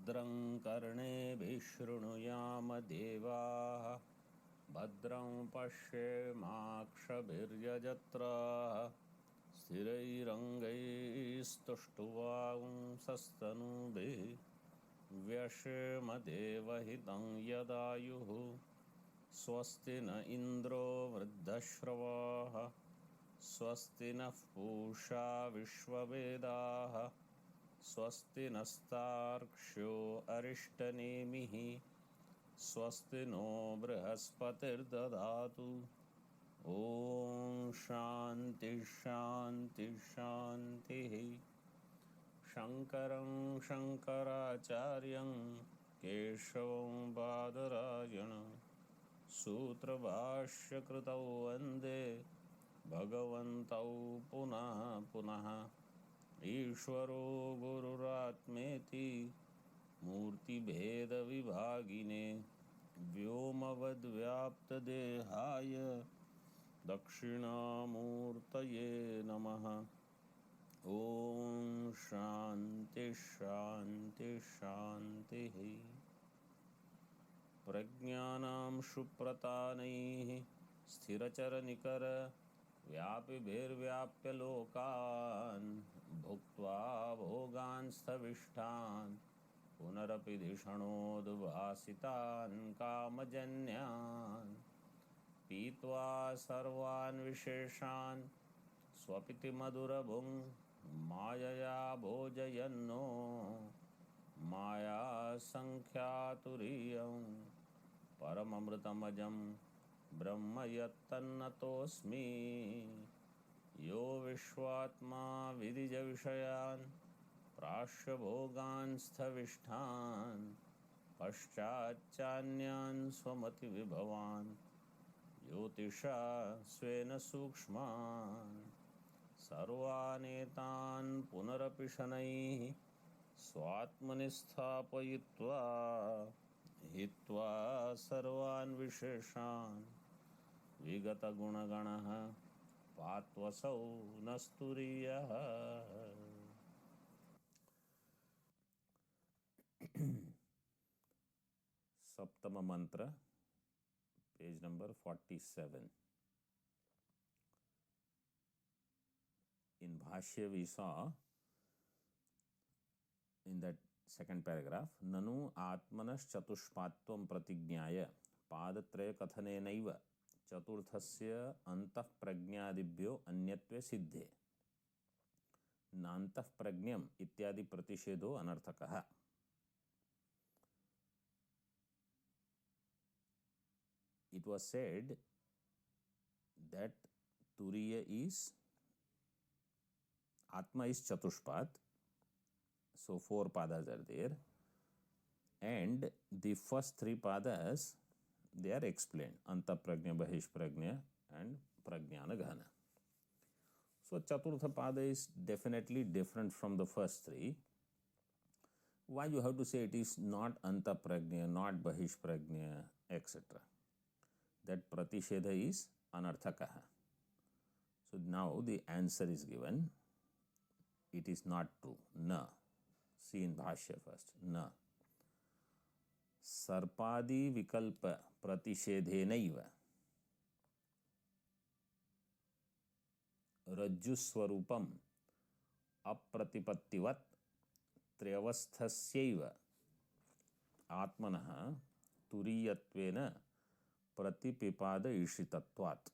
भद्रं कर्णेभिः शृणुयाम देवाः भद्रं पश्येमाक्षभिर्यजत्राः स्थिरैरङ्गैस्तुष्टुवांसस्तनूभिः व्यशेम देवहितं यदायुः स्वस्ति न इन्द्रो वृद्धश्रवाः स्वस्ति नः पूषा विश्ववेदाः स्वस्ति नस्तार्क्ष्यो अरिष्टनेमिः स्वस्ति नो बृहस्पतिर्दधातु। ॐ शान्ति शान्ति शान्तिः। शङ्करं शङ्कराचार्यं केशवं बादरायणं सूत्रभाष्यकृतौ वन्दे भगवन्तौ पुनः पुनः। ईश्वरो गुरुरात्मेति मूर्तिभेदविभागिने व्योमवद्व्याप्तदेहाय दक्षिणामूर्तये नमः। ॐ शान्ति शान्ति शान्तिः। प्रज्ञानां सुप्रतानैः स्थिरचरनिकर व्यापिभिर्व्याप्य लोकान् भुक्त्वा भोगांस्तविष्टान् पुनरपि धिषणोद्भासितान् कामजन्यान् पीत्वा सर्वान् विशेषान् स्वपिति मधुरभुं मायया भोजयन्नो मायासङ्ख्यातुरीयं परममृतमजं ब्रह्म यत्तन्नतोऽस्मि। यो विश्वात्मा विदिजविषयान् प्राश्यभोगान्स्थविष्ठान् पश्चाच्चान्यान् स्वमतिविभवान् ज्योतिषा स्वेन सूक्ष्मान् सर्वानेतान् पुनरपि शनैः स्वात्मनि स्थापयित्वा हित्वा सर्वान् विशेषान् विगतगुणगणः पात्वसौ नस्तुरीयः। सप्तम मंत्र, page number 47. In Bhashya we saw in that second paragraph, nanu atmanas chatushpatvam pratignyaya पादत्रय कथनेनैव चतुर्थस्य अंतः प्रज्ञादिभ्यो अन्यत्वे सिद्धे नान्तः प्रज्ञम इत्यादि प्रतिषेधो अनर्थकः। It was said that Turiya is Atma is Chatushpat, so 4 padas are there, and the first 3 padas they are explained, Anta Prajna, Bahish Prajna and Prajnana Ghana. So Chaturtha pada is definitely different from the first 3. Why you have to say it is not Anta Prajna, not Bahish Prajna, etc.? That pratishedha is anarthakaha. So now the answer is given. It is not true. Na. See in Bhashya first. Na. Sarpadi vikalpa pratishedhenaiva rajjuswarupam apratipattivat triyavasthasaiva atmanaha turiyatvena प्रतिपिपादयिषितत्वात्।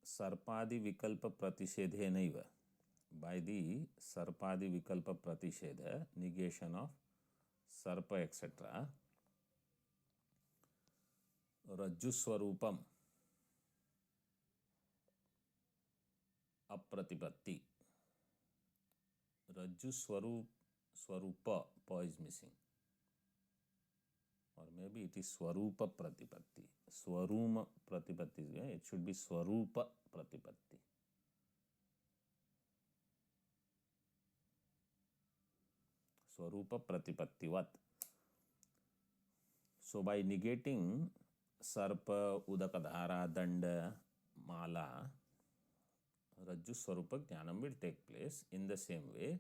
सर्पादि विकल्प प्रतिषेधेनैव, by the सर्पादि विकल्प प्रतिषेध, negation of सर्प etc., रज्जु स्वरूपम अप्रतिपत्ति, रज्जु Swarupa, pa is missing, or maybe it is Swarupa Pratipatti. Swaruma Pratipatti is there. It should be Swarupa Pratipatti. Swarupa Pratipattivat. So by negating Sarpa, Udakadhara, Danda, Mala, Rajju Swarupa Jnanam will take place. In the same way,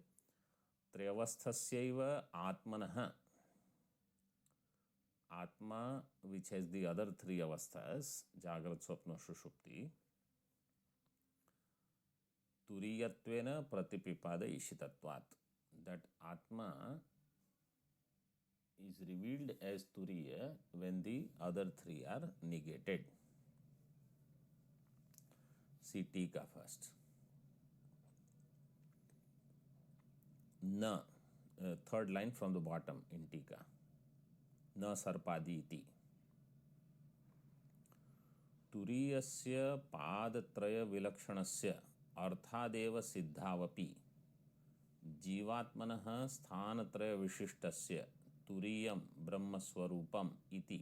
Triyavasthasya Atmanah, Atma, which has the other three avasthas, Jagrat, Swapna, Sushupti, Turiyatvena Pratipipada Ishitatvat. That Atma is revealed as Turiya when the other three are negated. See Tika first. Na, third line from the bottom in Tika. Na sarpaditi. Turiyasya padatraya vilakshanasya arthadeva siddhavapi जीवात्मनः स्थानत्रय विशिष्टस्य तुरीयं ब्रह्मस्वरूपम् इति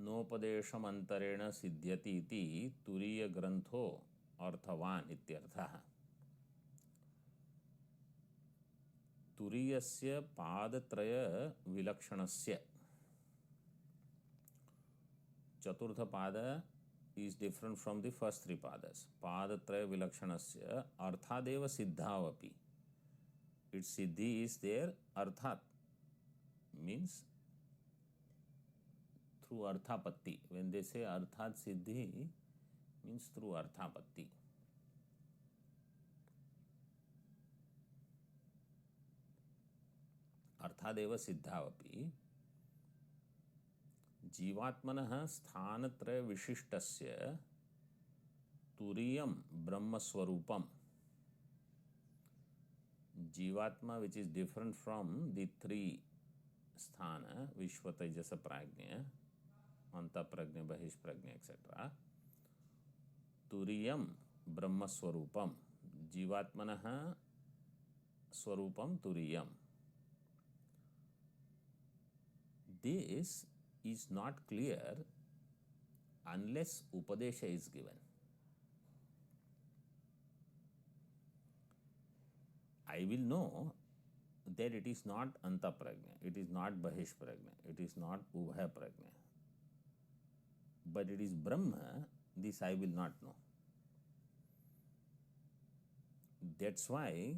नोपदेशमन्तरेण सिद्ध्यति इति तुरीयग्रन्थो अर्थवान् इत्यर्थः. तुरीयस्य पादत्रय विलक्षणस्य चतुर्थ पाद is different from the first three padas. Padatraya vilakshanasya arthadeva siddhavapi. Its siddhi is there, arthat means through arthapatti. When they say arthat siddhi, means through arthapatti. Arthadeva siddhavapi जीवात्मनः स्थानत्रय विशिष्टस्य तुरीयं ब्रह्मस्वरूपम्. Jivatma, which is different from the three sthana, Vishwa, Tejasa, Prajna, Anta Prajna, Bahish Prajna, etc. Turiyam Brahma Swarupam. Jivatmanaha Swarupam Turiyam. This is not clear unless Upadesha is given. I will know that it is not Anta Prajna, it is not Bahish Prajna, it is not Ubhaya Prajna. But it is Brahma, this I will not know. That's why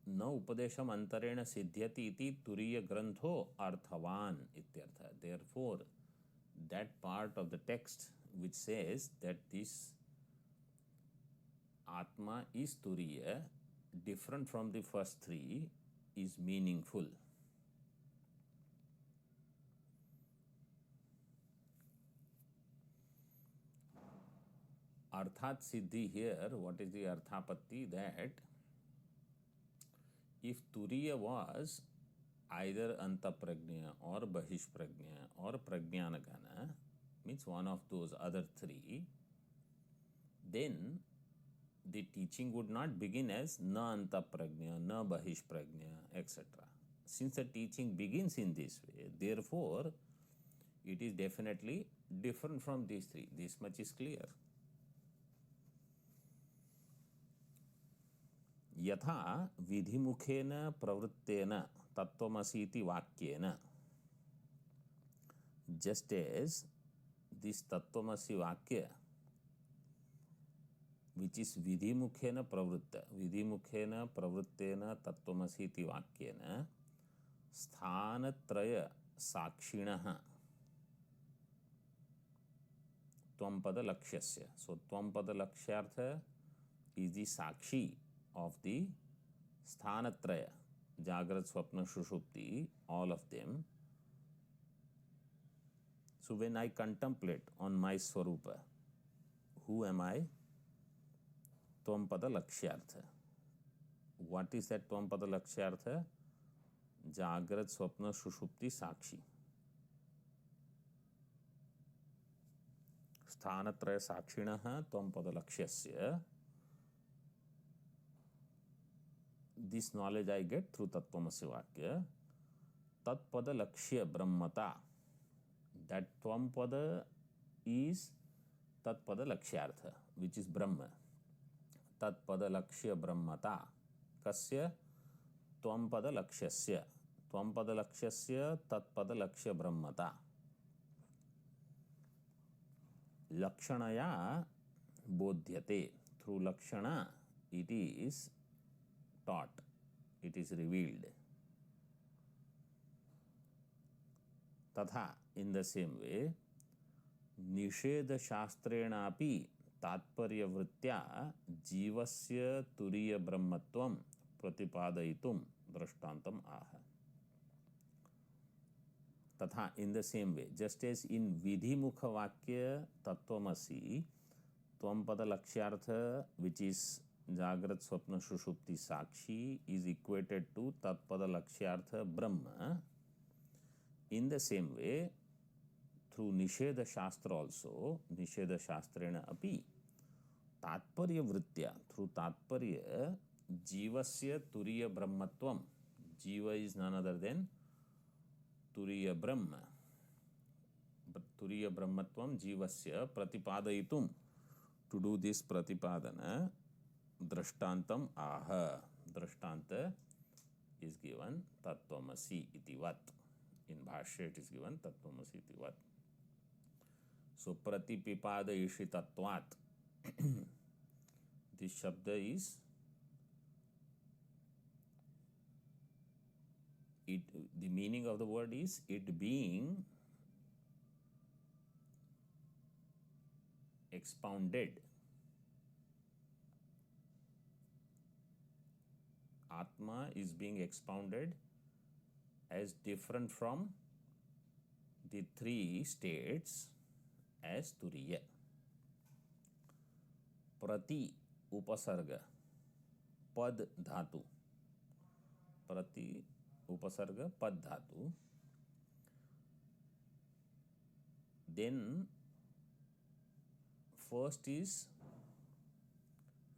na upadesham antarena siddhyati iti turiya grantho arthavan ityartha. Therefore, that part of the text which says that this Atma is turiya, different from the first three, is meaningful. Arthat siddhi here, what is the arthapatti? That if turiya was either antaprajna or bahish prajna or prajnanagana, means one of those other three, then the teaching would not begin as na antaprajna, na bahish prajna, etc. Since the teaching begins in this way, therefore, it is definitely different from these three. This much is clear. यथा विधिमुखेन प्रवृत्तेन तत्त्वमसीति वाक्येन, just as this तत्त्वमसि वाक्य which is विधिमुखेन प्रवृत्त, विधिमुखेन प्रवृत्तेन तत्त्वमसीति वाक्येन स्थानत्रय साक्षिणः त्वंपद लक्ष्यस्य. So त्वंपद लक्ष्यार्थ is the sakshi of the sthanatraya, Jagrat, Swapna, Sushupti, all of them. So when I contemplate on my Swarupa, who am I? Tvampada Lakshyartha. What is that Tvampada Lakshyartha? Jagrat, Swapna, Sushupti, Sakshi. Sthanatraya Sakshinaha Tvampada Lakshyasya. This knowledge I get through Tattvamasi Vakya. Tatpada Lakshya Brahmata. That Tvampada is Tatpada Lakshyartha, which is Brahma. Tatpada Lakshya Brahmata. Kasya? Tvampada Lakshyasya. Tvampada Lakshyasya Tatpada Lakshya Brahmata. Lakshanaya Bodhyate. through lakshana it is taught, it is revealed. तथा in the same way निषेध शास्त्रेणापि तात्पर्यवृत्त्या जीवस्य तुरीय ब्रह्मत्वं प्रतिपादयितुं दृष्टान्तम् आह. तथा in the same way, just as in विधि मुख वाक्य तत्वमसि त्वं पद लक्ष्यार्थ which is जागृत स्वप्न सुषुप्ति साक्षी is equated to तत्पद लक्ष्यार्थ Brahma. In the same way, through निषेध शास्त्र also, निषेध शास्त्रेण अपि तात्पर्य वृत्त्या, through तात्पर्य जीवस्य तुरीय ब्रह्मत्वं, जीव is none other than तुरीय ब्रह्म, तुरीय ब्रह्मत्वं जीवस्य प्रतिपादयितुं, to do this प्रतिपादन दृष्टान्तम आह. दृष्टांत is given तत्त्वमसि इतिवत्. In bhashya it is given तत्त्वमसि इतिवत्. So प्रतिपिपादयिषितत्वात् this shabda is it, the meaning of the word is it being expounded. Atma is being expounded as different from the three states as turiya. Prati upasarga pad dhatu. Prati upasarga pad dhatu. Then first is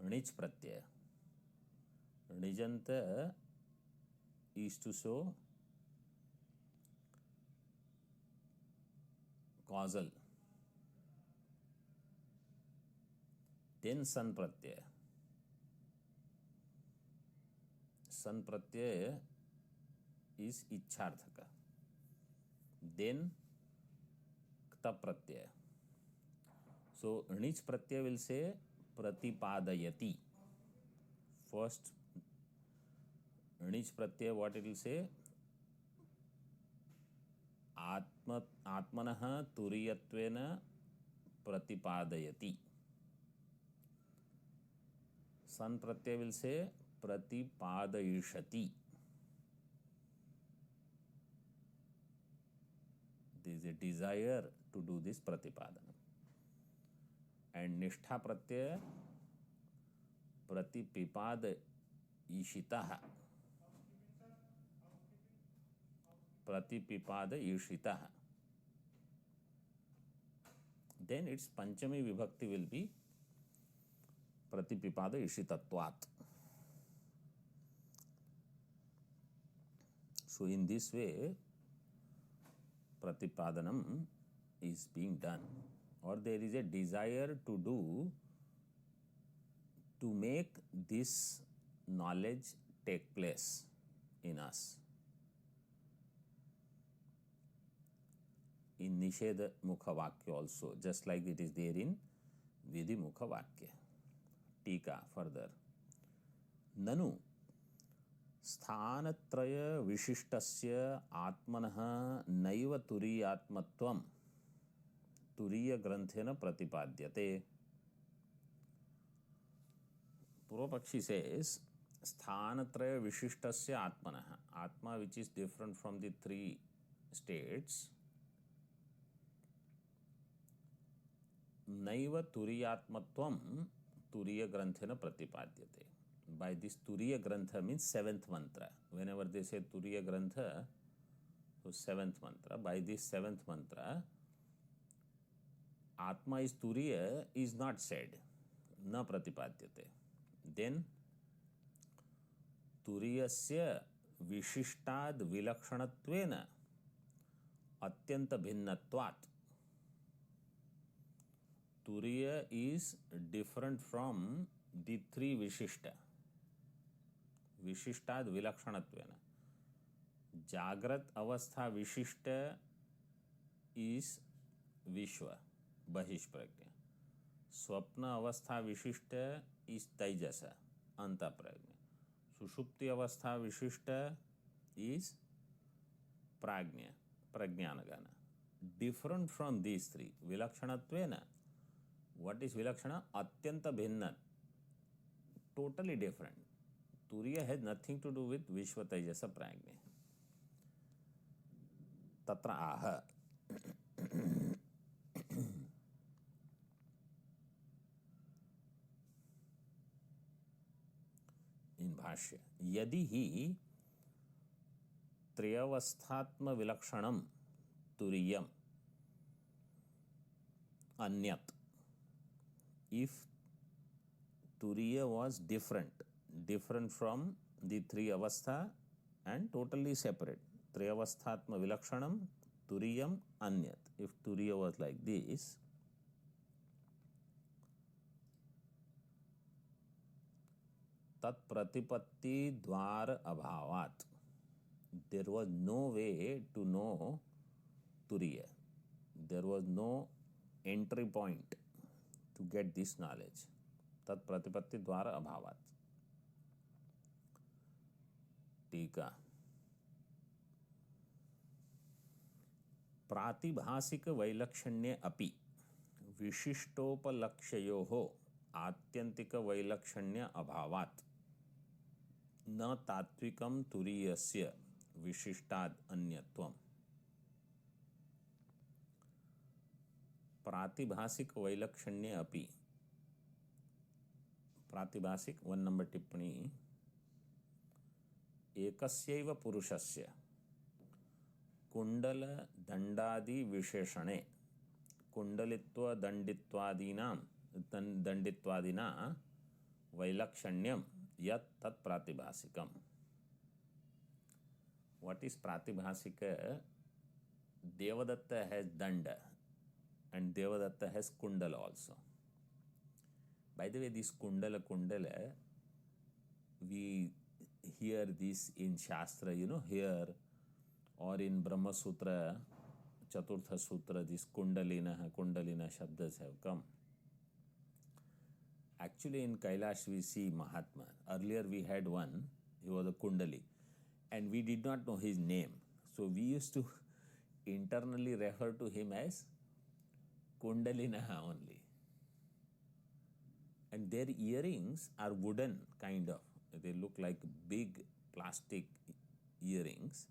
nij pratyaya. Nijanta is to show causal. Then san pratyaya. San pratyaya is icharthaka. Then kta pratyaya. So nij pratyaya will say pratipadayati. First nij pratyaya, what it will say? आत्मनः तुरीयत्वेन प्रतिपादयति. सन प्रत्यय will say प्रतिपादयिषति. There is a desire to do this प्रतिपादन. And निष्ठा प्रत्यय प्रतिपिपादयिषितः. प्रतिपिपादयिषितः. Then its panchami vibhakti will be प्रतिपिपादयिषितत्वात्. So in this way प्रतिपादनam is being done, or there is a desire to do, to make this knowledge take place in us. In Nisheda Mukha Vakya also, just like it is there in Vidhi Mukha Vakya. Tika further. Nanu स्थानत्रय विशिष्टस्य आत्मनः नैव तुरीयात्मत्वं तुरीय ग्रंथेन प्रतिपाद्यते. Purvapakshi says स्थानत्रय विशिष्टस्य आत्मनः, atma which is different from the three states, नैव तुरीयात्मत्वं तुरीय ग्रंथेन प्रतिपाद्यते. By this Turiya Grantha means seventh mantra. Whenever they say Turiya Grantha, so seventh mantra. By this seventh mantra, Atma is Turiya is not said. Na pratipadyate. Then Turiyasya Vishishtad Vilakshanattvena Atyanta Bhinnatvat. Turiya is different from the three Vishishta. विशिष्टाद विलक्षणत्वेन. जागृत अवस्था विशिष्ट is विश्व बहिष्प्रज्ञा. स्वप्न अवस्था विशिष्ट is तेजस अंतःप्रज्ञ, सुषुप्ति अवस्था विशिष्ट इज प्राज्ञ प्रज्ञानगण. Different from these three. Vilakshanattvena. What is Vilakshana? Atyanta bhinna. Totally different. Turiya has nothing to do with Vishwa Tejasa Prajna. Tatra aha. In Bhashya. Yadi hi Triyavasthatma Vilakshanam Turiyam Anyat. If Turiya was different from the three avastha and totally separate. Triyavasthatma Vilakshanam Turiyam Anyat. If Turiya was like this, Tat Pratipatti Dwar Abhavat. There was no way to know Turiya. There was no entry point to get this knowledge. Tat Pratipatti Dwara Abhavat. Tika. Pratibhasika Vailakshanya api Vishistopalakshyoho Atyantika Vailakshanya Abhavat Na Tatvikam Turiyasya Vishishtad Anyatvam. प्रातिभाषिक वैलक्षण्य अपि. प्रातिभाषिक 1 number टिप्पणी. एकस्यैव पुरुषस्य कुंडल दंडादि विशेषणे कुंडलित्व दंडित्वादिना वैलक्षण्यम यत् तत् प्रातिभाषिकम. What is pratibhasika? Devadatta has danda and Devadatta has Kundala also. By the way, this Kundala, we hear this in Shastra, here or in Brahma Sutra, Chaturtha Sutra, this Kundalina Shabdas have come. Actually, in Kailash, we see Mahatma. Earlier, we had one, he was a Kundali, and we did not know his name. So, we used to internally refer to him as Kundalinaha only. And their earrings are wooden, kind of. They look like big plastic earrings.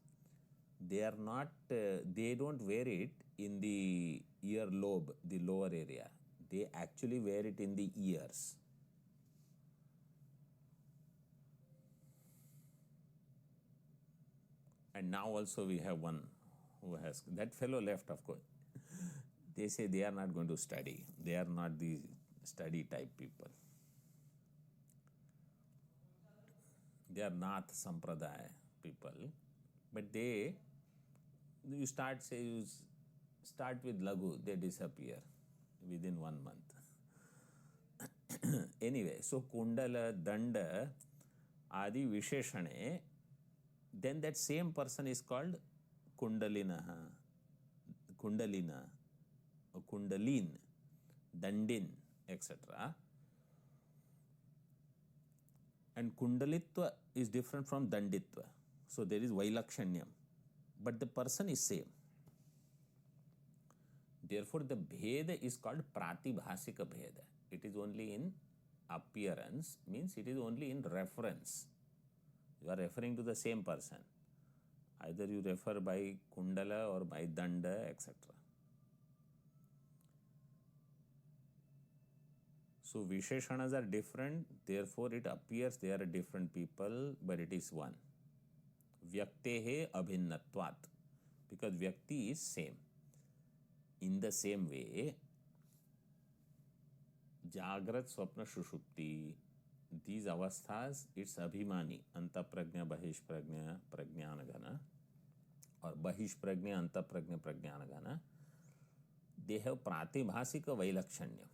They are not, they don't wear it in the ear lobe, the lower area. They actually wear it in the ears. And now also we have one who has, that fellow left, of course. They say they are not going to study. They are not the study type people. They are Nath Sampradaya people. But you start with Lagu, they disappear within 1 month. Anyway, so Kundala, Danda, Adi Visheshane, then that same person is called Kundalina, Kundalin, Dandin, etc. And Kundalitva is different from Danditva. So there is Vailakshanyam. But the person is same. Therefore, the Bheda is called Pratibhasika Bheda. It is only in appearance, means it is only in reference. You are referring to the same person. Either you refer by Kundala or by Danda, etc. So Visheshanas are different, therefore it appears they are different people, but it is one. Vyaktehe abhinnatvat, because Vyakti is same. In the same way, Jagrat, Swapna, Shushupti, these avasthas, it's Abhimani, Antaprajna, Bahishprajna, Prajnanagana, or Bahishprajna, Antaprajna, Prajnanagana, they have Pratibhasika Vailakshanya.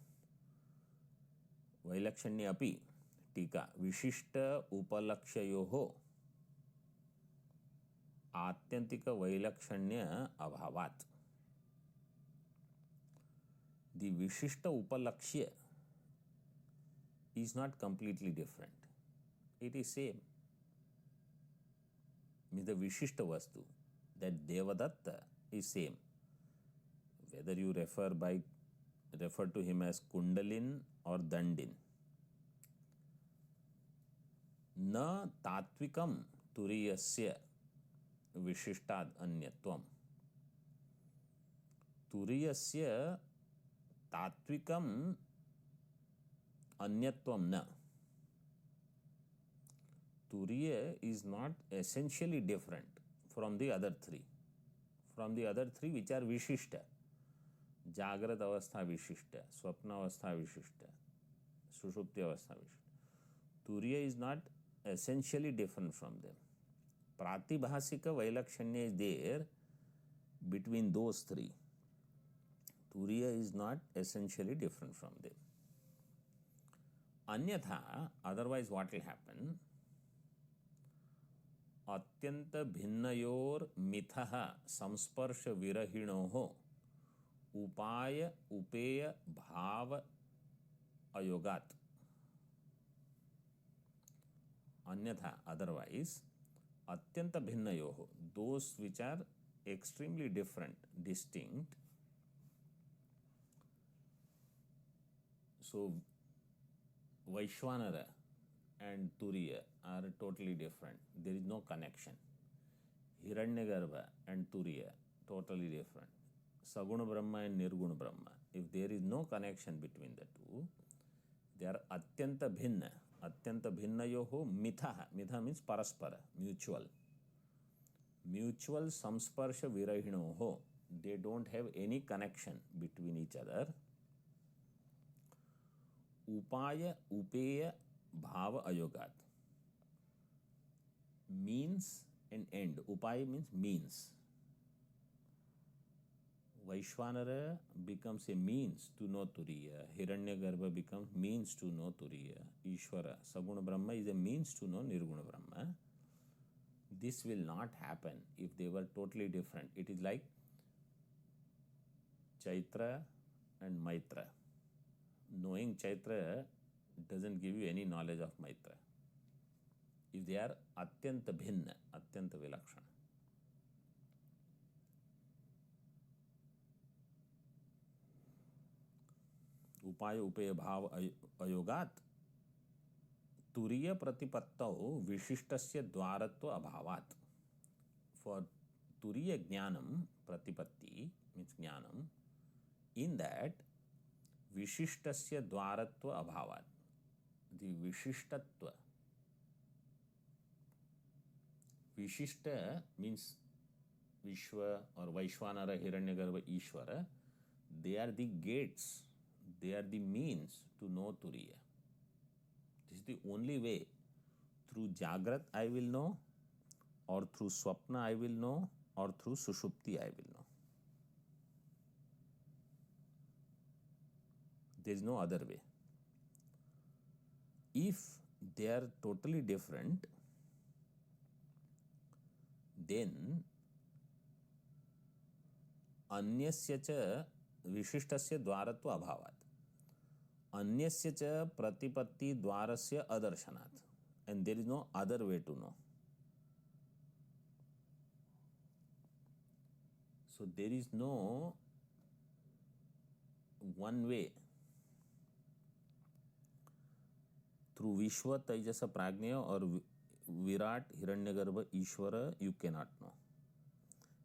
Vailakshanya api, tika, Vishishta Upalakshyoho, Atyantika Vailakshanya Abhavat. The Vishishta Upalakshya, is not completely different. It is same. Means the Vishishta Vastu, that Devadatta is same. Whether you refer to him as Kundalin or Dandin. Na tatvikam turiyasya vishishtad anyatvam. Turiyasya tatvikam anyatvam na. Turiya is not essentially different from the other three. From the other three which are Vishishta. Jagrat avastha Vishishta, Swapna avastha Vishishta, Sushupti avastha Vishishta. Turiya is not essentially different from them. Pratibhasika Vailakshanya is there between those three. Turiya is not essentially different from them. Anyatha, otherwise what will happen? Atyanta bhinnayor mithaha samsparsha virahinoho upaya upeya bhava ayogat. Anyatha, otherwise, atyanta bhinnayoho, those which are extremely different, distinct. So, Vaishwanara and Turiya are totally different. There is no connection. Hiranyagarbha and Turiya, totally different. Saguna Brahma and Nirguna Brahma, if there is no connection between the two, they are atyanta bhinna. Atyanta bhinnayoho mithaha. Mitha means paraspara, mutual. Mutual samsparsha virahinoho. They don't have any connection between each other. Upaya upeya bhava ayogat. Means and end. Upaya means means. Vaishwanara becomes a means to know Turiya. Hiranyagarbha becomes means to know Turiya. Ishvara, Saguna Brahma is a means to know Nirguna Brahma. This will not happen if they were totally different. It is like Chaitra and Maitra. Knowing Chaitra doesn't give you any knowledge of Maitra. If they are atyanta bhinna, atyanta vilakshana. Upaya upeya bhava ayogat. Turiya pratipattau vishishtasya dwaratva abhavat. For Turiya jnanam, pratipatti means jnanam, in that vishishtasya dwaratva abhavat. The vishishtatva. Vishishta means Vishwa or Vaishwanara, Hiranyagarbha, Ishvara. They are the gates. They are the means to know Turiya. This is the only way. Through Jagrat I will know, or through Swapna I will know, or through Sushupti I will know. There is no other way. If they are totally different, then anyasya cha vishishtasya dwaratva abhavat. Anyasya cha pratipatti dwarasya adarshanat. And there is no other way to know. So there is no one way. Through Vishwa, Taijasa, Prajna or Virat, Hiranyagarbha, Ishvara, you cannot know.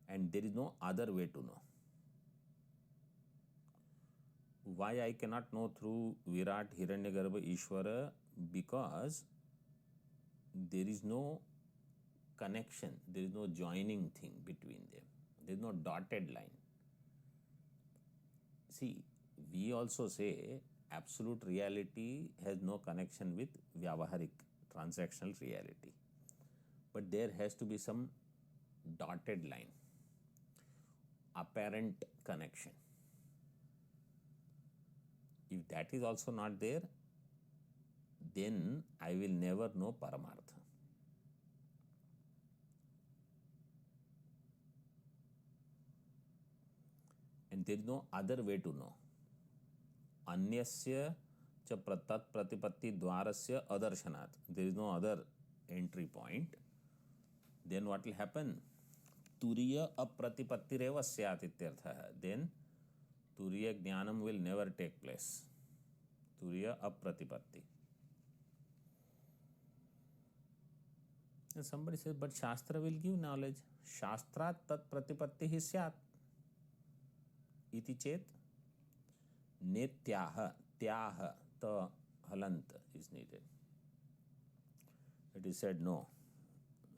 And there is no other way to know. Why I cannot know through Virat, Hiranyagarbha, Ishvara? Because there is no connection, there is no joining thing between them. There is no dotted line. See, we also say absolute reality has no connection with Vyavaharik, transactional reality. But there has to be some dotted line, apparent connection. If that is also not there, then I will never know Paramartha. And there is no other way to know. Anyasya च तत् प्रतिपत्ति द्वारस्य अदर्शनात्, there is no other entry point, then what will happen? तुरीय अप्रतिपत्तिरेव स्यात् इत्यर्थः. Then तुरीय ज्ञानम will never take place. तुरीय अप्रतिपत्ति. And somebody says, but Shastra will give knowledge. Shastrat tat pratipattihi syat. Iti chet netyaha, tyaha, ta halant is needed. It is said no.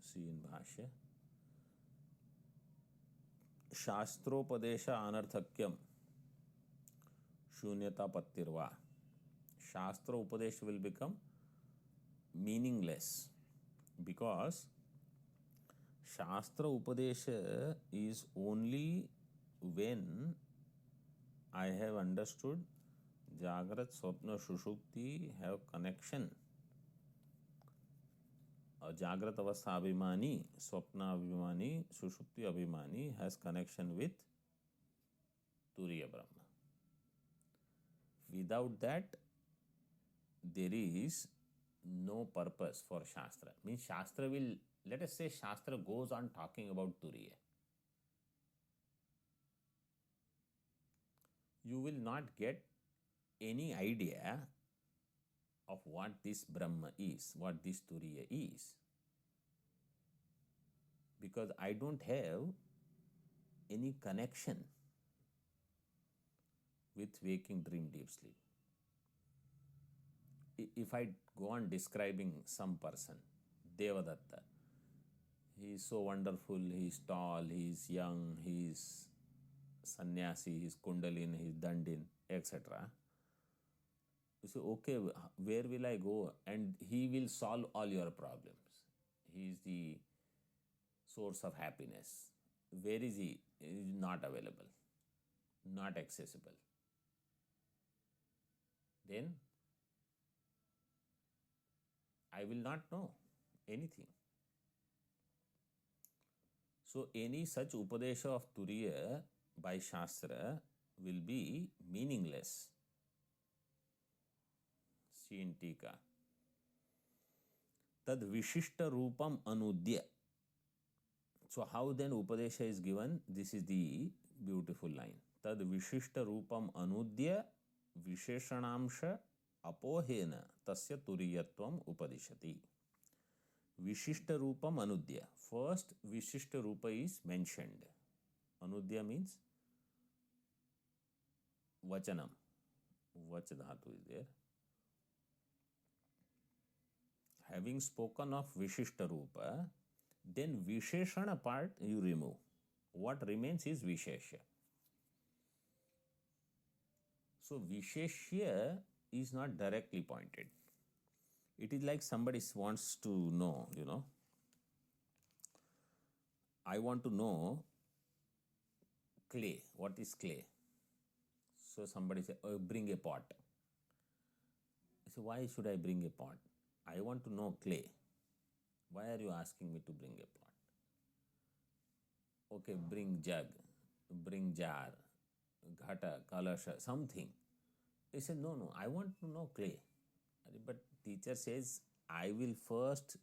See in Bhashya. Shastropadesha anarthakyam shunyata pattirva. Shastra upadesh will become meaningless because Shastra upadesha is only when I have understood Jagrat, Swapna, Shushupti have connection. Jagrat Avastha Abhimani, Swapna Abhimani, Sushupti Abhimani has connection with Turiya Brahma. Without that, there is no purpose for Shastra. Means Shastra will, let us say Shastra goes on talking about Turiya. You will not get any idea of what this Brahma is, what this Turiya is. Because I don't have any connection with waking, dream, deep sleep. If I go on describing some person, Devadatta, he is so wonderful, he is tall, he is young, he is sannyasi, he is kundalin, he is dandin, etc. You say, okay, where will I go? And he will solve all your problems. He is the source of happiness. Where is he? He is not available, not accessible. Then I will not know anything. So any such upadesha of Turiya by Shastra will be meaningless. See in Tika. Tad vishishta rupam anudya. So how then upadesha is given? This is the beautiful line. Tad vishishta rupam anudya visheshanamsha apohena tasya turiyatvam upadishati. Vishishta rupam anudya. First Vishishta rupa is mentioned. Anudya means vachanam. Vach dhatu is there. Having spoken of Vishishta rupa, then Visheshana part you remove. What remains is Vishesha. So Visheshya is not directly pointed. It is like somebody wants to know, I want to know clay. What is clay? So somebody say, oh, bring a pot. I say, why should I bring a pot? I want to know clay. Why are you asking me to bring a pot? Okay, bring jug, bring jar, ghata, kalasha, something. He said, no, I want to know clay. But teacher says, I will first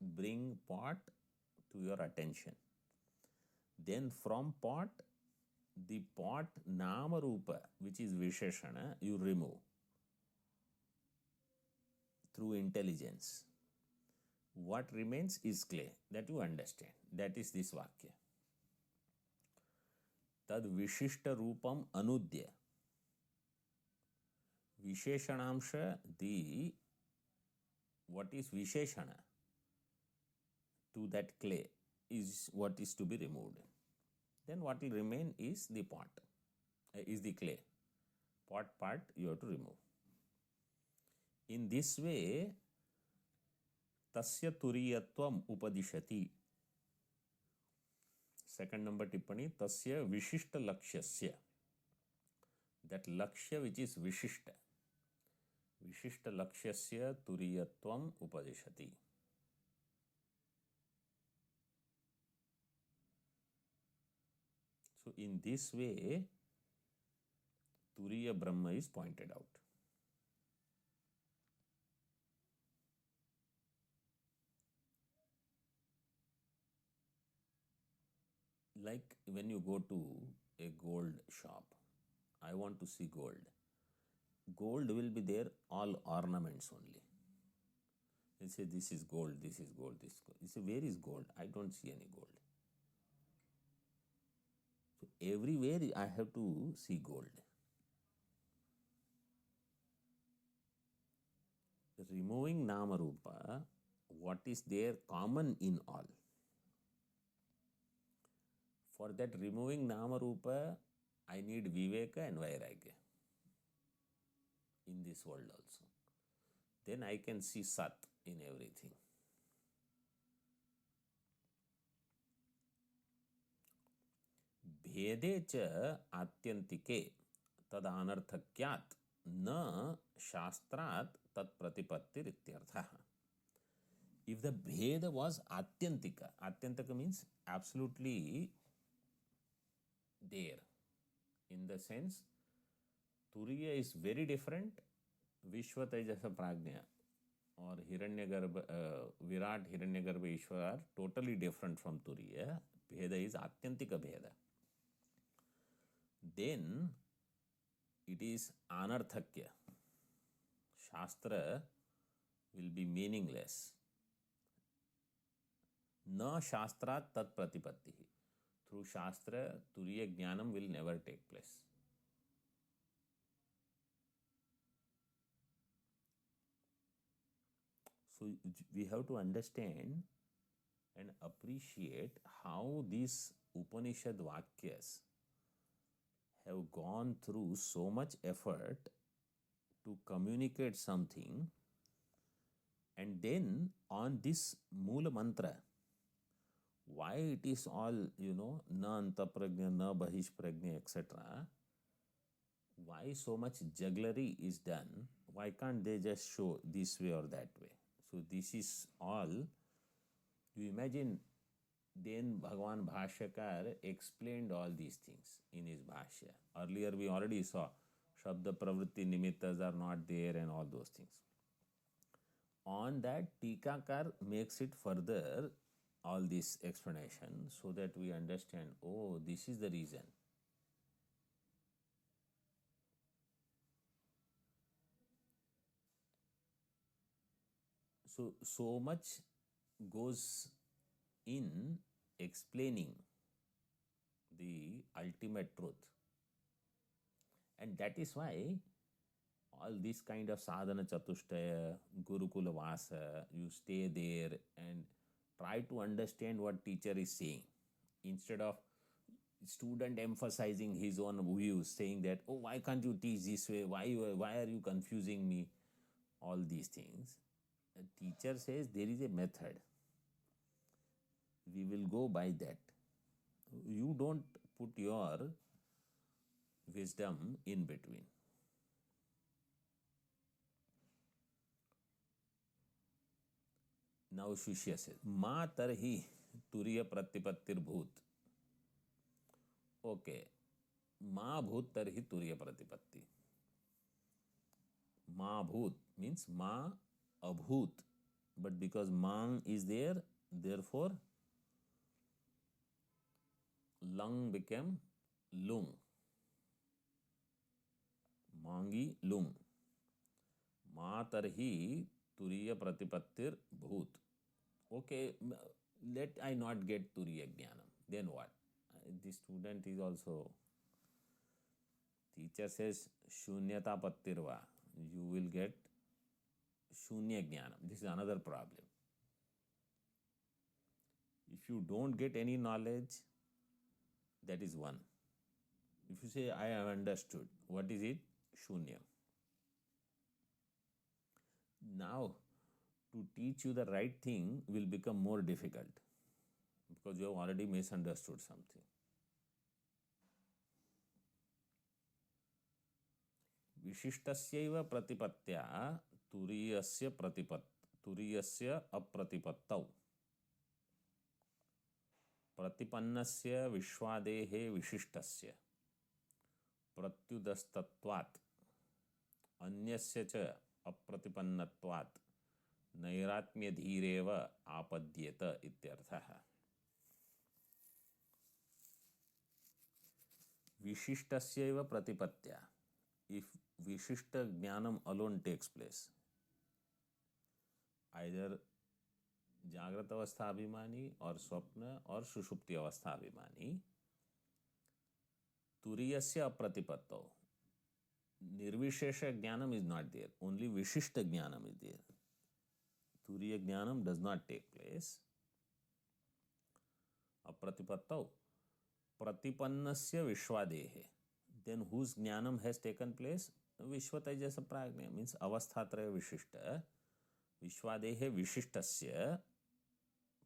bring pot to your attention. Then from pot, the pot nama rupa, which is Visheshana, you remove through intelligence. What remains is clay. That you understand. That is this Vakya. Tad Vishishta Rupam Anudya. Visheshanamsha, what is Visheshana to that clay is what is to be removed. Then what will remain is the pot, is the clay. Pot part you have to remove. In this way, tasya turiyatvam upadishati. Second number tippani, tasya vishishta lakshyasya. That lakshya which is vishishta. Vishishta lakshyasya turiyatvam upadishati. So in this way, Turiya Brahma is pointed out. Like when you go to a gold shop, I want to see gold. Gold will be there, all ornaments only. They say this is gold, this is gold, this is gold. You say, where is gold? I don't see any gold. So everywhere I have to see gold. Removing Nama Rupa, what is there common in all? For that removing Nama Rupa, I need Viveka and Vairagya in this world also. Then I can see Sat in everything. भेदे च आत्यंतिके तदनर्थक्यात् न शास्त्रात् तत्प्रतिपत्तिरित्यर्थः. If the Bheda was Atyantika, Atyantika means absolutely there. In the sense, Turiya is very different, Vishwa Tejasa Prajna or Hiranyagarbha, Virat, Hiranyagarbha, Ishwara are totally different from Turiya. Bheda is Atyantika Bheda. Then it is Anarthakya. Shastra will be meaningless. Na Shastrat Tat Pratipattihi. Through Shastra, Turiya Jnanam will never take place. So we have to understand and appreciate how these Upanishad Vakyas have gone through so much effort to communicate something, and then on this Moola Mantra, why it is all, na antaprajna, na bahishprajna, etc. Why so much jugglery is done? Why can't they just show this way or that way? So this is all, you imagine, then Bhagavan Bhashyakar explained all these things in his Bhashya. Earlier we already saw Shabda Pravritti Nimittas are not there and all those things. On that, Tikakar makes it further, all this explanation, so that we understand, oh, this is the reason. So much goes in explaining the ultimate truth. And that is why all this kind of sadhana chatushtaya, Gurukula Vasa, you stay there and try to understand what teacher is saying. Instead of student emphasizing his own views, saying that, oh, why can't you teach this way? Why are you confusing me? All these things. A teacher says there is a method. We will go by that. You don't put your wisdom in between. Now Shishya says, Ma tarhi turiya pratipattir bhut. Okay. Ma bhut tarhi turiya pratipatti. Ma bhut means ma abhut. But because mang is there, therefore lung became lung. Mangi lung. Ma tarhi turiya pratipattir bhut. Okay, let I not get turiya jnanam. Then what? The student is also, teacher says shunyata pattirva. You will get shunya jnanam. This is another problem. If you don't get any knowledge, that is one. If you say, I have understood, what is it? Shunya. Now, to teach you the right thing will become more difficult because you have already misunderstood something. Vishistasya pratipatya turiyasya apratipattau pratipannasya vishwadehe vishishtasya pratyudastatvat anyasya cha apratipannatvat nairatmya dhireva apadyeta ityarthah. विशिष्टस्यैव प्रतिपत्त्या, if vishishta jnanam alone takes place, either जागृत अवस्था अभिमानी और स्वप्न और सुषुप्ति अवस्था अभिमानी, तुरीयस्य अप्रतिपत्तौ, निर्विशेष ज्ञानम is not there, only vishishta jnanam is there. Turiya jnanam does not take place. अप्रतिपत्तौ प्रतिपन्नस्य विश्वादेहे, then whose jnanam has taken place? विश्वतैजस Pragya means अवस्थात्रय विशिष्ट, विश्वादेहे विशिष्टस्य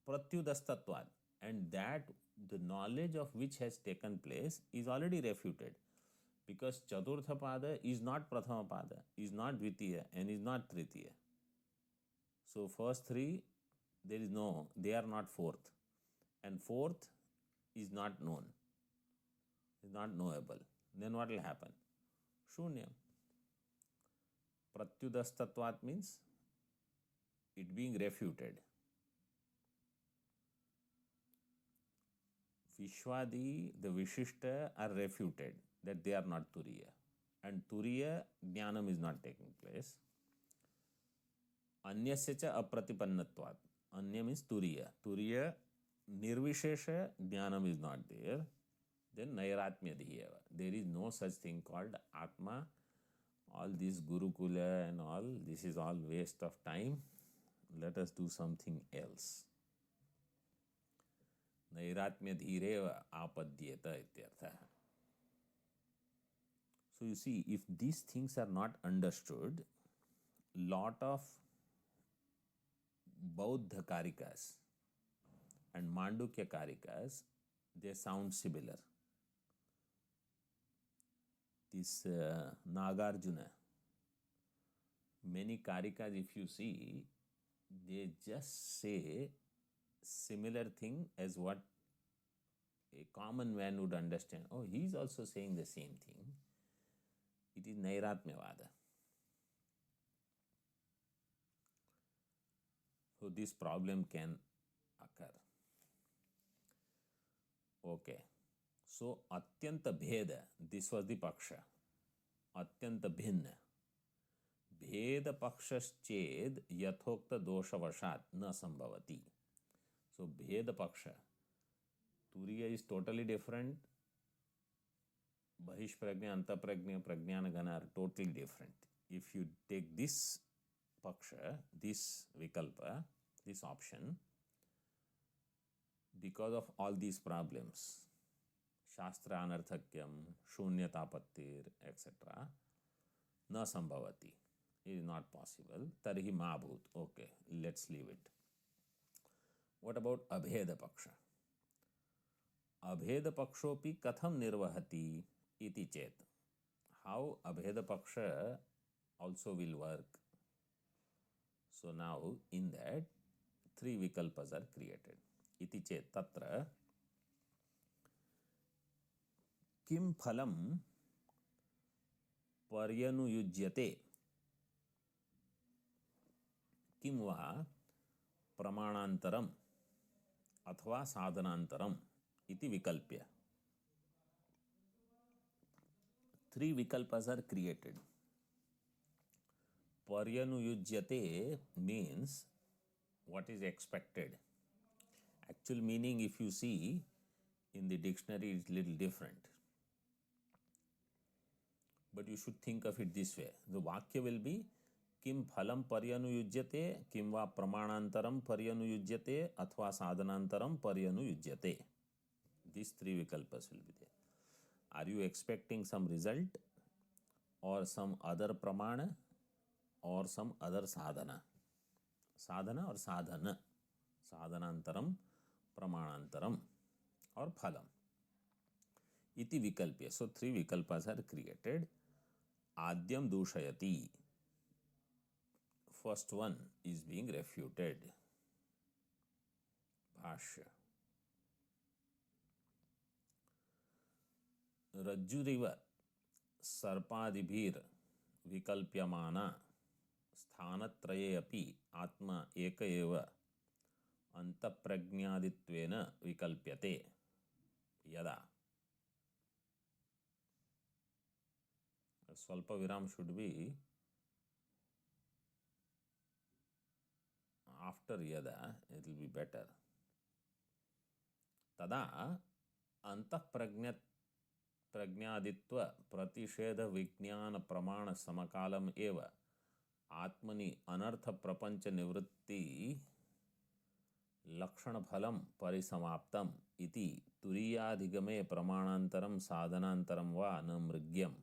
प्रत्युदस्तत्वात्, and that the knowledge of which has taken place is already refuted, because chaturtha pada is not prathama pada, is not dvitiya, and is not tritiya. So first three, there is no, they are not fourth, and fourth is not known, is not knowable. Then what will happen? Shunyam. Pratyudastatvat means it being refuted. Vishwadi, the Vishishta are refuted, that they are not Turiya. And Turiya jnanam is not taking place. Anyasya cha apratipannatvat. Anya means Turiya. Turiya nirvishesha jnanam is not there. Then nairatmya dhiyeva. There is no such thing called Atma. All this Gurukula and all, this is all waste of time. Let us do something else. Nairatmya dhireva apadyeta ityartha. So you see, if these things are not understood, lot of Bauddha Karikas and Mandukya Karikas, they sound similar. This Nagarjuna, many Karikas, if you see, they just say similar thing as what a common man would understand. Oh, he is also saying the same thing. It is Nairatmyavada. So this problem can occur. Okay. So Atyanta Bheda, this was the Paksha. Atyanta Bhinna. Bheda Pakshas-ched yathokta dosha-vashat na sambhavati. So Bheda Paksha. Turiya is totally different. Bahishprajna, Antaprajna, Prajnana Gana are totally different. If you take this Paksha, this Vikalpa, this option, because of all these problems, Shastra Anarthakyam, Shunyatapattir, etc., na sambhavati. It is not possible. Tarhi ma bhut. Okay, let's leave it. What about Abheda Paksha? Abheda Pakshopi katham nirvahati iti chet. How Abheda Paksha also will work? So now in that, three vikalpas are created. Iti chet tatra kim phalam paryanuyujyate किम वह प्रमाणांतरम अथवा साधनांतरम इति विकल्प्य. Three vikalpas are created. Paryanuyujyate means what is expected. Actual meaning, if you see in the dictionary, is little different. But you should think of it this way. The vakya will be किम फलम पर्यनुयुज्यते, किम वा प्रमाणांतरम पर्यनुयुज्यते अथवा साधनांतरम पर्यनुयुज्यते. These three vikalpas will be there. Are you expecting some result or some other pramana or some other sadhana? Sadhana or sadhana. Sadhanantaram, pramanantaram or phalam. Iti vikalpya. So three vikalpas are created. Adyam dushayati. First one is being refuted. Bhashya. Rajjuriva sarpadibhir vikalpyamana sthanatraye api atma eka eva antaprajnaditvena vikalpyate yada. Swalpa viram should be after yada, it will be better. Tada antah प्रज्ञादित्व प्रतिषेध विज्ञान प्रमाण समकालम एव आत्मनि अनर्थ प्रपंच निवृत्ति लक्षण फलम परिसमाप्तम इति तुरीयाधिगमे प्रमाणांतरम साधनांतरम वा न मृग्यम.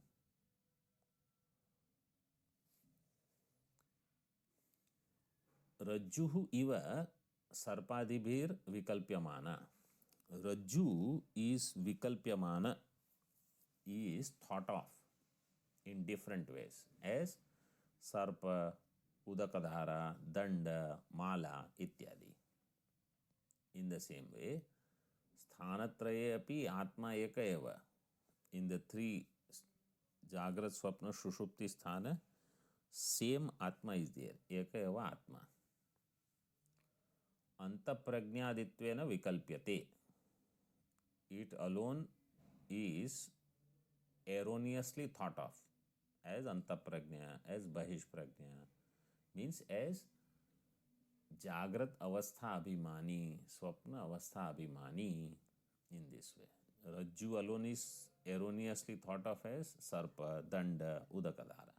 रज्जुः इव सर्पादिभिर विकल्प्यमाना. Rajju is vikalpyamana, is thought of in different ways as sarpa, udakadhara, danda, mala ityadi. In the same way, sthanatraye api atma eka eva. In the three Jagrat, Swapna, Shushupti sthana, same atma is there. Eka eva atma. Antaprajnaditvena vikalpyate. It alone is erroneously thought of as antaprajna, as bahishprajna, means as Jagrat avastha abhimani, Swapna avastha abhimani, in this way. Rajju alone is erroneously thought of as Sarpa, Danda, Udakadhara.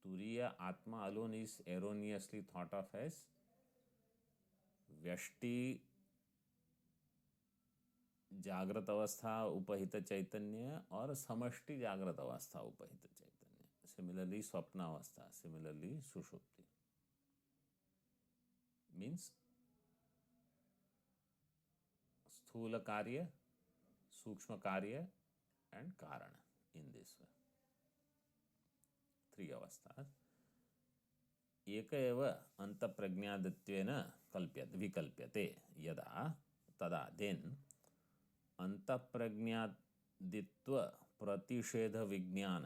Turiya Atma alone is erroneously thought of as Vyashti, जागृत अवस्था उपहित चैतन्य और समष्टि जागृत अवस्था उपहित चैतन्य. Similarly, स्वप्न अवस्था, similarly, सुषुप्ति. Means स्थूल कार्य, सूक्ष्म कार्य and कारण in this way. Three अवस्था. एक एव अंतप्रज्ञादित्वेन विकल्प्यते यदा तदा then अंतःप्रज्ञादित्व प्रतिषेध विज्ञान.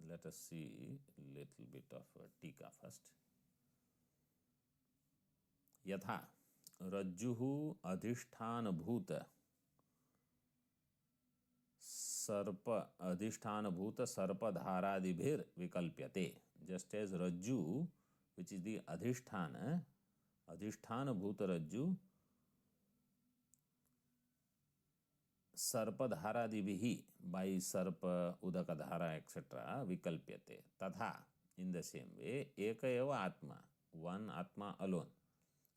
Let us see little bit of टीका first. यथा रज्जुः अधिष्ठानभूत सर्प अधिष्ठानभूत सर्पधारादिभिर विकल्प्यते. Just as रज्जु, which is the अधिष्ठानभूत रज्जु, सर्पधारादिभिः by sarpa, udakadhara, etc. vikalpyate. Tadha, in the same way, eka eva atma, one atma alone.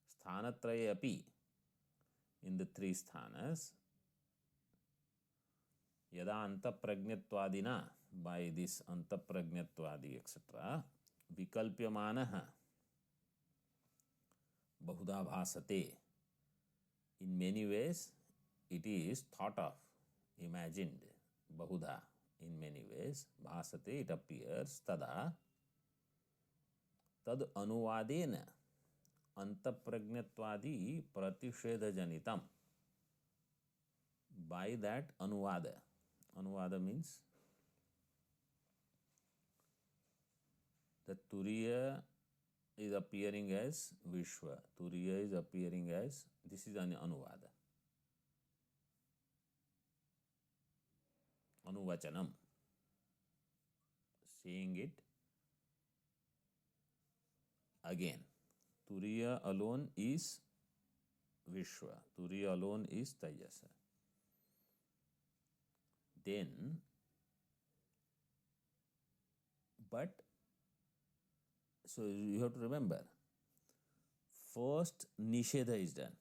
Sthanatraye api, in the three sthanas. Yada antaprajnatvadina, by this antaprajnatvadi, etc. vikalpyamanaha bahuda bhasate. In many ways, it is thought of, imagined, bahuda, in many ways. Bhasate, it appears. Tada, tad anuvadena antaprajnatvadi pratishedha janitam. By that anuvada. Anuvada means the Turiya is appearing as Vishwa. Turiya is appearing as, this is an anuvada. Anuvachanam. Saying it again. Turiya alone is Vishwa. Turiya alone is Tajasa. Then, but, so you have to remember, first Nishedha is done.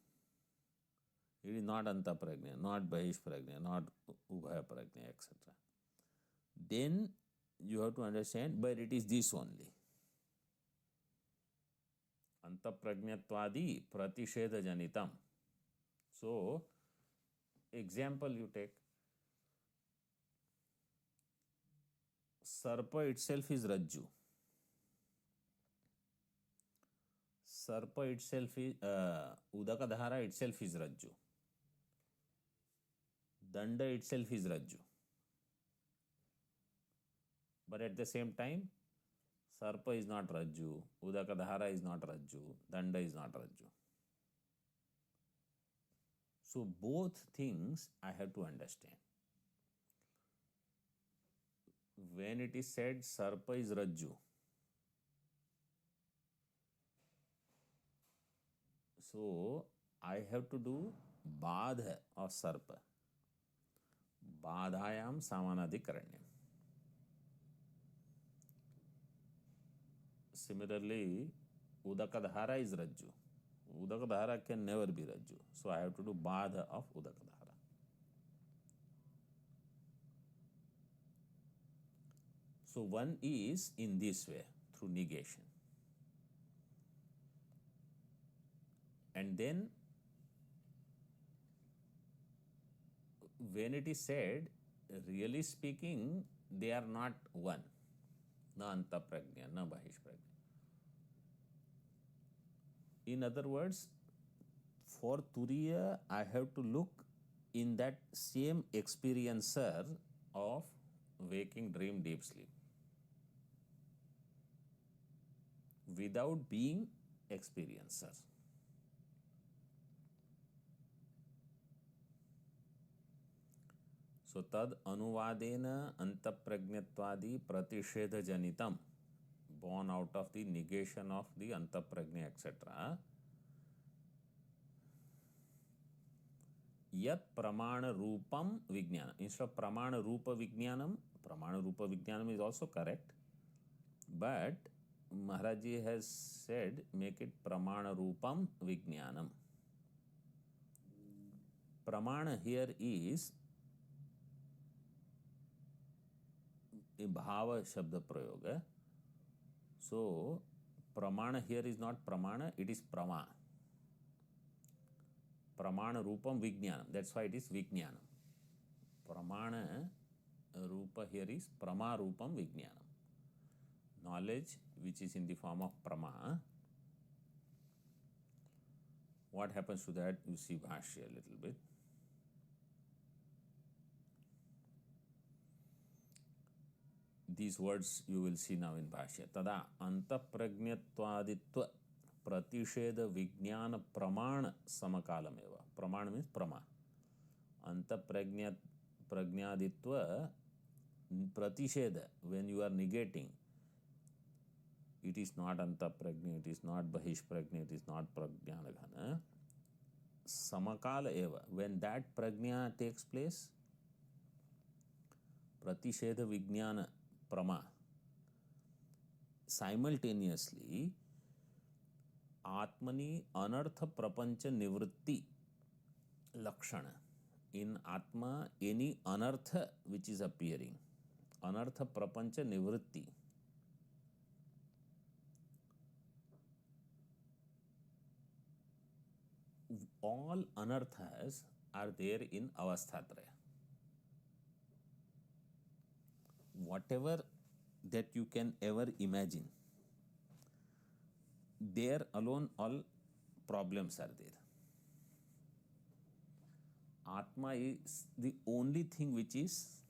It is not antaprajna, not bahishprajna, not ubhayaprajna, etc. Then you have to understand, but it is this only. Antaprajnatvadi pratishedha janitam. So, example you take. Sarpa itself is Rajju. Sarpa itself is, Udakadhara itself is Rajju. Danda itself is Rajju. But at the same time, Sarpa is not Rajju, Udakadhara is not Rajju, Danda is not Rajju. So both things I have to understand. when it is said Sarpa is Rajju, so I have to do Badha of Sarpa. Badhayam Samanadikaranyam. Similarly, Udakadhara is Rajju. Udakadhara can never be Rajju. So I have to do Badha of Udakadhara. So one is in this way, through negation. And then when it is said, really speaking, they are not one. Na anta prajna, na bahish prajna. In other words, for Turiya, I have to look in that same experiencer of waking, dream, deep sleep, without being experiencer. So tad anuvadena antaprajnatwadi pratished janitam, born out of the negation of the antaprajna, etc. Yat pramana rupam vijnana. Instead of pramana rupa vijnanam is also correct, but Maharaji has said make it pramana rupam vijnanam. Pramana here is a bhava shabda prayoga. So pramana here is not pramana, it is prama. Pramana rupam vijnanam. That's why it is vijnanam. Pramana rupa here is prama rupam vijnanam. Knowledge which is in the form of prama. What happens to that? You see Bhashya a little bit. These words you will see now in Bhashya. Tada antaprajnatwaditva pratisheda vijnana pramana samakalameva. Pramana means prama. Antaprajnaditva pratisheda, when you are negating, it is not antaprajna, it is not bahishprajna, it is not prajnanaghana. Samakala eva, when that prajna takes place, pratisheda vijnana prama, simultaneously atmani anartha prapancha nivritti lakshana. In atma, any anartha which is appearing, anartha prapancha nivritti, all anarthas are there in avasthatraya. Whatever that you can ever imagine, there alone all problems are there. Atma is the only thing which is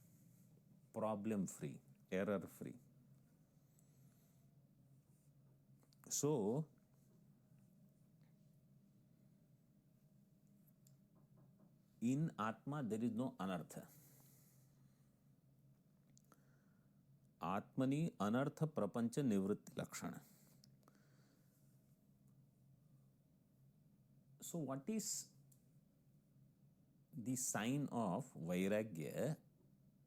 problem free, error free. So in Atma there is no anartha. Atmani anartha prapancha nivritti lakshana. So what is the sign of vairagya?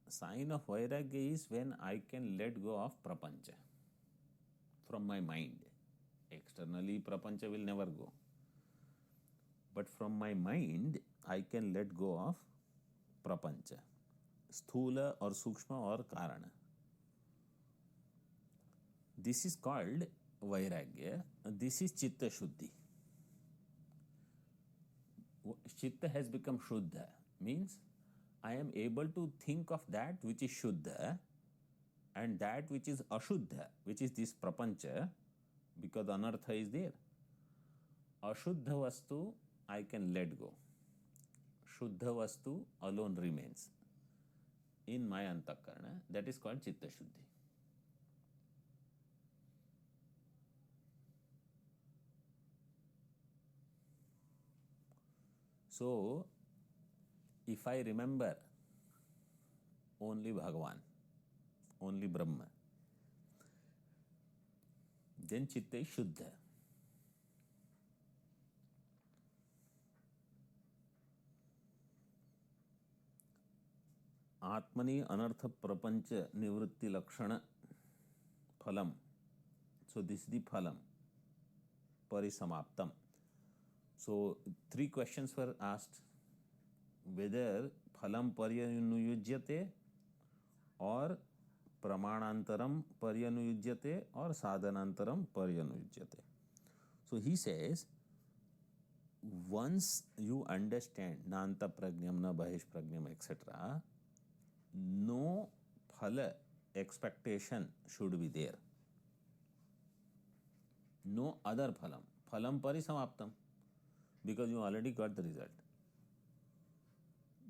Sign of vairagya is when I can let go of prapancha from my mind. Externally prapancha will never go. But from my mind, I can let go of prapancha. Sthula or sukshma or karana. This is called vairagya. This is chitta shuddhi. Chitta has become shuddha. Means I am able to think of that which is shuddha and that which is ashuddha, which is this prapancha, because anartha is there. Ashuddha vastu I can let go. Shuddha vastu alone remains in my antakarana. That is called chitta shuddhi. So, if I remember only Bhagavan, only Brahma. Then Chitta is Shuddha. Atmani Anartha Prapancha Nivritti Lakshana Phalam. So this is the Phalam. Parisamaptam. So 3 questions were asked. Whether Phalam Paryanuyujyate or Pramanantaram Paryanuyujyate or Sadhanantaram Paryanuyujyate. So he says, once you understand Nanta Prajnam, Na Bahish Prajnam, etc., no phala expectation should be there. No other phalam. Phalam parisamaptam. Because you already got the result.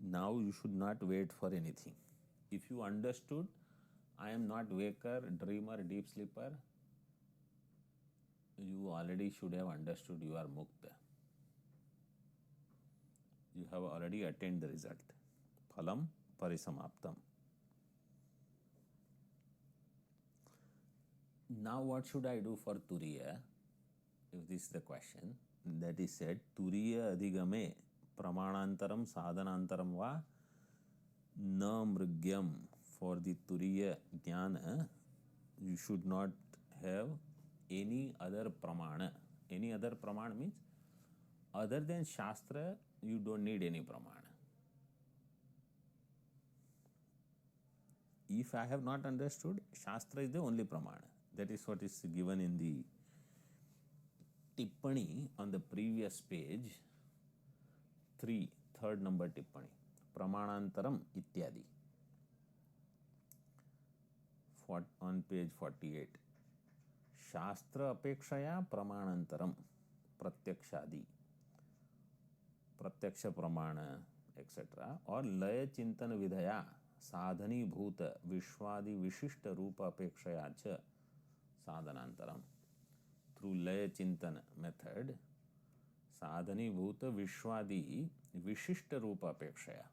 Now you should not wait for anything. If you understood, I am not waker, dreamer, deep sleeper, you already should have understood you are mukta. You have already attained the result. Phalam parisamaptam. Now what should I do for Turiya? If this is the question, that is said, Turiya adhigame pramanantaram sadhanantaram va na mrigyam. For the Turiya jnana, you should not have any other pramana. Any other pramana means other than Shastra, you don't need any pramana. If I have not understood, Shastra is the only pramana. That is what is given in the Tippani on the previous page, third number Tippani. Pramanantaram ityadi. On page 48. Shastra apekshaya pramanantaram pratyakshadi. Pratyaksha pramana, etc. Or laya chintan vidhaya sadhani bhuta vishwadi vishishta rupa apekshaya cha sadhanantaram. Through laya chintan method, sadhani bhuta vishwadi vishishta rupa apekshaya.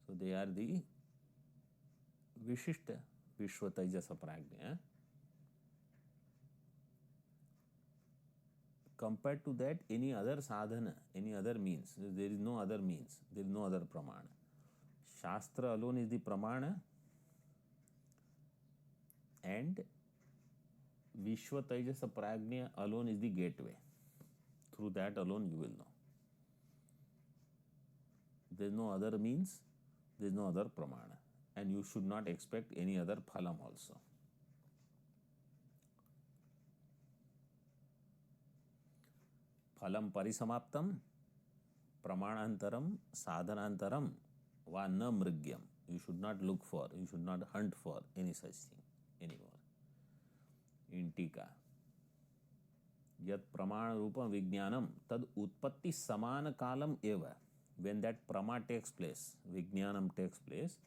So they are the vishishta vishwa taijasa prajna. Compared to that, any other sadhana, any other means, there is no other means, there is no other pramana. Shastra alone is the pramana, and Vishwa Taijasa Prajna alone is the gateway. Through that alone you will know. There is no other means, there is no other pramana, and you should not expect any other phalam also. Phalam parisamaptam, pramanantaram, sadhanantaram, va na mrigyam. You should not look for, you should not hunt for any such thing anymore. In Tika, yat pramana rupam vijnanam tad utpatti samana kalam eva. When that prama takes place, vijnanam takes place,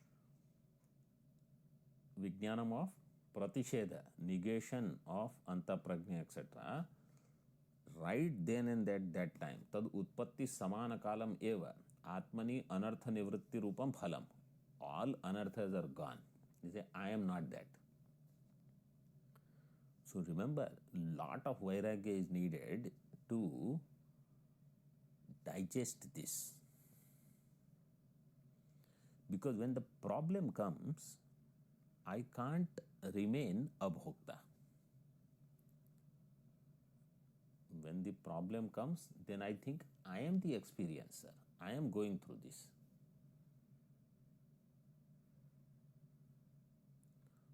vijnanam of pratisheda, negation of antaprajna, etc., right then and that time, tad utpatti samana kalam eva, atmani anartha nivritti rupam phalam. All anarthas are gone. You say, I am not that. So remember, lot of vairagya is needed to digest this. Because when the problem comes, I can't remain abhokta. When the problem comes, then I think I am the experiencer. I am going through this.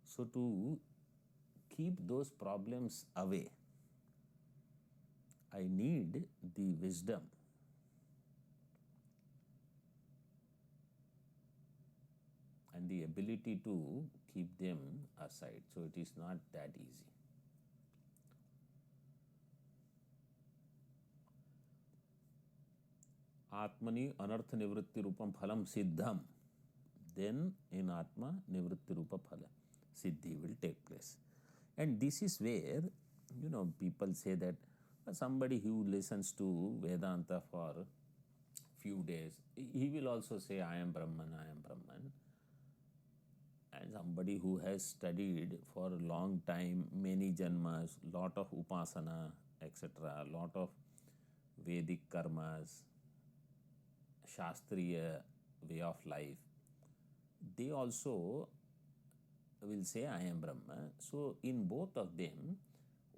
So to keep those problems away, I need the wisdom and the ability to keep them aside. So it is not that easy. Atmani anartha nivritti rupam phalam siddham. Then in Atma nivritti rupa phala, siddhi will take place. And this is where, people say that somebody who listens to Vedanta for few days, he will also say, I am Brahman, I am Brahman. And somebody who has studied for a long time, many janmas, lot of upasana, etc., lot of Vedic karmas, Shastriya way of life, they also will say I am Brahma. So in both of them,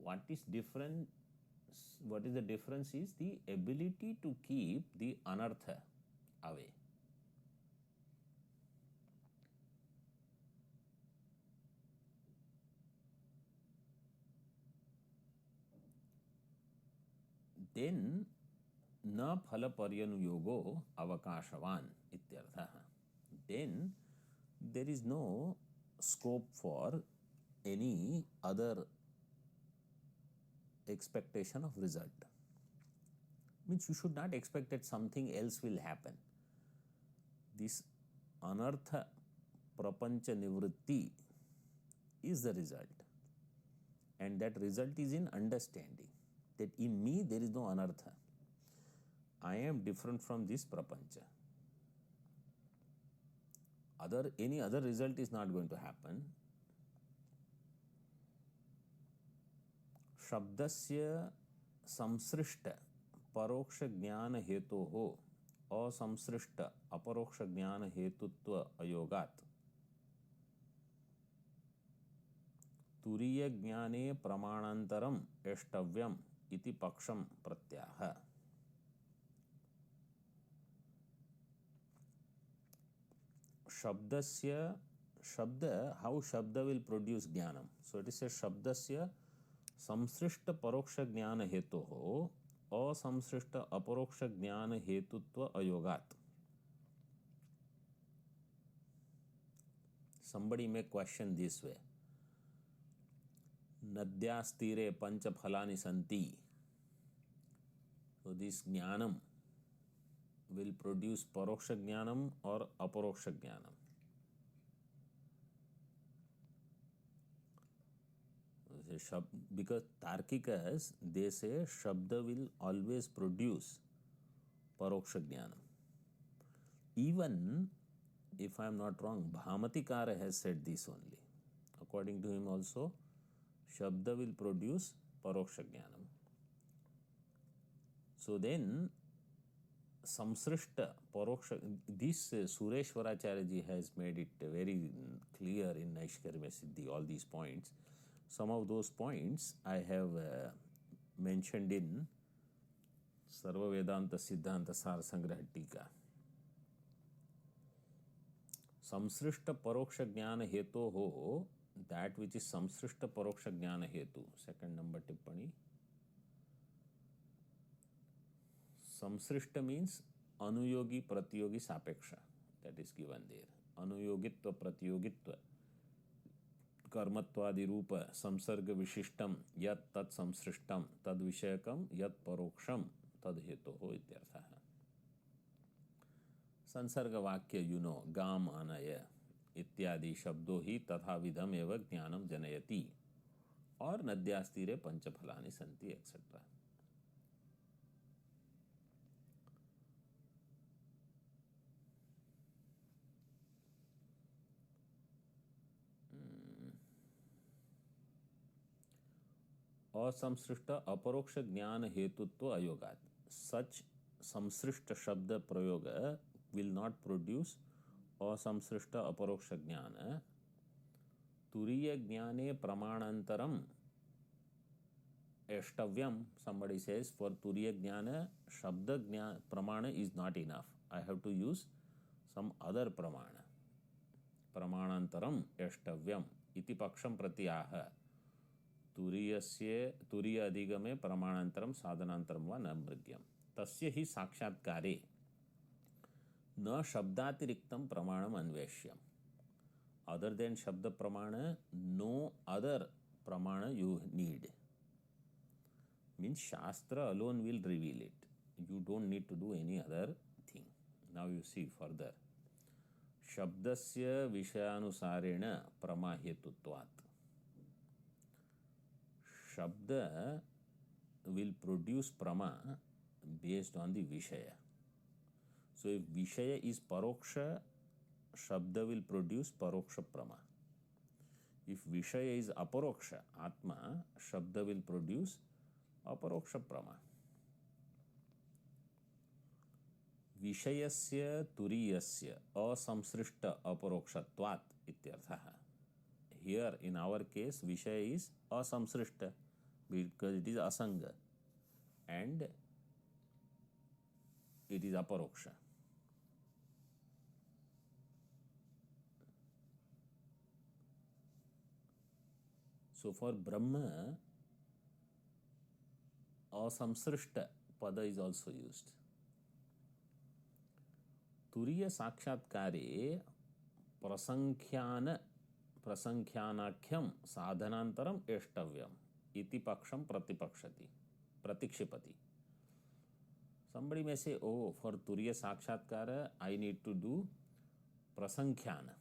what is different? What is the difference is the ability to keep the anartha away. Then न फल पर्यनुयोगो avakashavan ityarthah. Then there is no scope for any other expectation of result. Means you should not expect that something else will happen. This anartha prapancha nivritti is the result, and that result is in understanding that in me there is no anartha. I am different from this prapancha. Any other result is not going to happen. शब्दस्य संसृष्ट परोक्ष ज्ञान हेतोः असंसृष्ट अपरोक्ष ज्ञान हेतुत्व अयोगात् तुरीय ज्ञाने प्रमाणांतरम एष्टव्यम इति पक्षम प्रत्याह. How shabda will produce jnanam. So it is a shabdasya samsrishta paroksha jnana hetoho asamsrishta aparoksha jnana hetutva ayogat. Somebody may question this way. Nadyastire pancha phalani santi. So this jnanam will produce paroksha jnanam or aparoksha jnanam. Because Tarkikas, they say Shabda will always produce paroksha jnanam. Even if I am not wrong, Bhamatikara has said this only. According to him also, Shabda will produce paroksha jnanam. So then, samsrishta paroksha, this Sureshwaracharya ji has made it very clear in Naishkarmya Siddhi, all these points. Some of those points I have mentioned in Sarva Vedanta Siddhanta Sar Sangraha Tika. Samsrishta paroksha jnana heto ho, that which is samsrishta paroksha jnana hetu. Second number tippani. Samsrishta means anuyogi pratyogi sapeksha. That is given there. Anuyogitva pratyogitva. कर्मत्वादि रूप संसर्ग विशिष्टम यत् तत् संसृष्टम तद विषयकम यत् परोक्षम तद हेतुः इत्यर्थः. संसर्ग वाक्य गाम आनय इत्यादि शब्दों ही तथा विधम एवं ज्ञानम जनयति और नद्यास्तीरे पंचफलानि सन्ति एक्सेट्रा. असंसृष्ट अपरोक्ष ज्ञान हेतुत्व अयोगात. Such samsrishta shabda prayoga will not produce असंसृष्ट अपरोक्ष ज्ञान. तुरीय ज्ञाने प्रमाणांतरम एष्टव्यम. Somebody says for turiya jnana shabda jnana pramana is not enough. I have to use some other pramana. Pramanantaram एष्टव्यम इति पक्षम प्रत्याह. तुरीय अधिगमे प्रमाणांतरम साधनांतरम व न मृग्यम. तस्य ही साक्षात्कारे न शब्दातिरिक्तम प्रमाणम अन्वेष्यम. Other than shabda pramana, no other pramana you need. Means Shastra alone will reveal it. You don't need to do any other thing. Now you see further. Shabdasya vishayanusarena pramahetutvat. Shabda will produce prama based on the vishaya. So if vishaya is paroksha, shabda will produce paroksha prama. If Vishaya is aparoksha, Atma, Shabda will produce aparoksha prama. Vishayasya turiyasya asamsrishta aparokshatvat ityarthaha. Here in our case, Vishaya is asamsrishta because it is asanga and it is aparoksha. So for Brahma, asamsrishta pada is also used. Turiya sakshatkare prasankhyanakhyam sadhanantaram eshtavyam iti paksham pratikshipati. Somebody may say, oh, for Turiya sakshatkara, I need to do prasankhyana.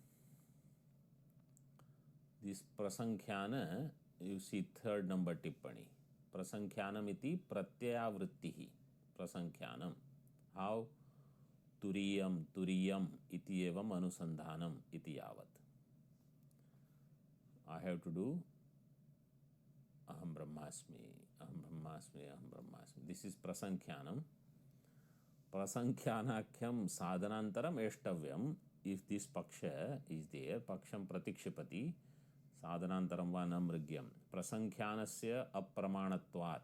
This prasankhyana, you see third number tippani. Prasankhyanam iti pratyayavrittihi. Prasankhyanam. How? Turiyam iti evam anusandhanam iti yavat. I have to do aham brahmasmi. This is prasankhyanam. Prasankhyanakhyam sadhanantaram eshtavyam. If this paksha is there, paksham pratikshipati, sadhanantaram va namrigyam. Prasankhyanasya apramanatvat.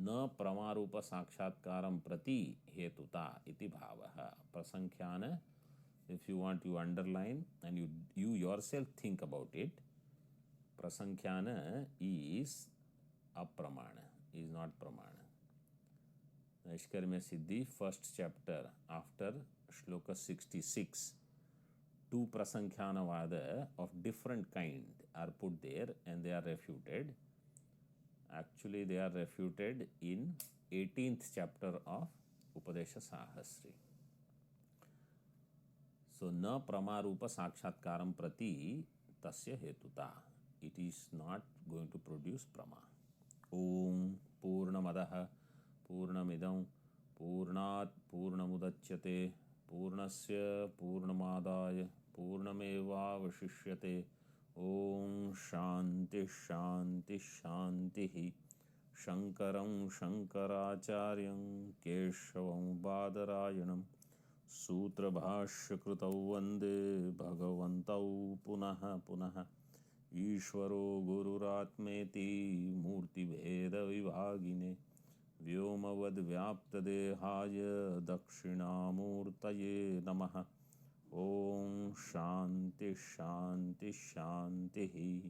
न प्रमारूप साक्षात्कारम प्रति हेतुता इति भावः. Prasankhyaना, if you want, you underline and you yourself think about it. Prasankhyaana is apramana, is not pramana. Naishkarmya Siddhi, first chapter, after shloka 66, two prasankhyaana vada of different kind are put there and they are refuted. Actually, they are refuted in 18th chapter of Upadesha Sahasri. So, na pramarupa sakshatkaram prati tasya hetuta. It is not going to produce prama. Om Purnamadaha Purnamidam Purnat Purnamudachyate Purnasya Purnamadaya Purnameva Vashishyate. Om Shanti Shanti Shanti. Shankaram Shankaracharyam Keshavam Badarayanam Sutra Bhashya Krutau Vande Bhagavantau Punaha Punaha Ishvaro Gururatmeti Murti Veda Vivagine Vyomavad Vyapta Dehaya Dakshinamurtaye Namaha. Om Shanti Shanti Shanti.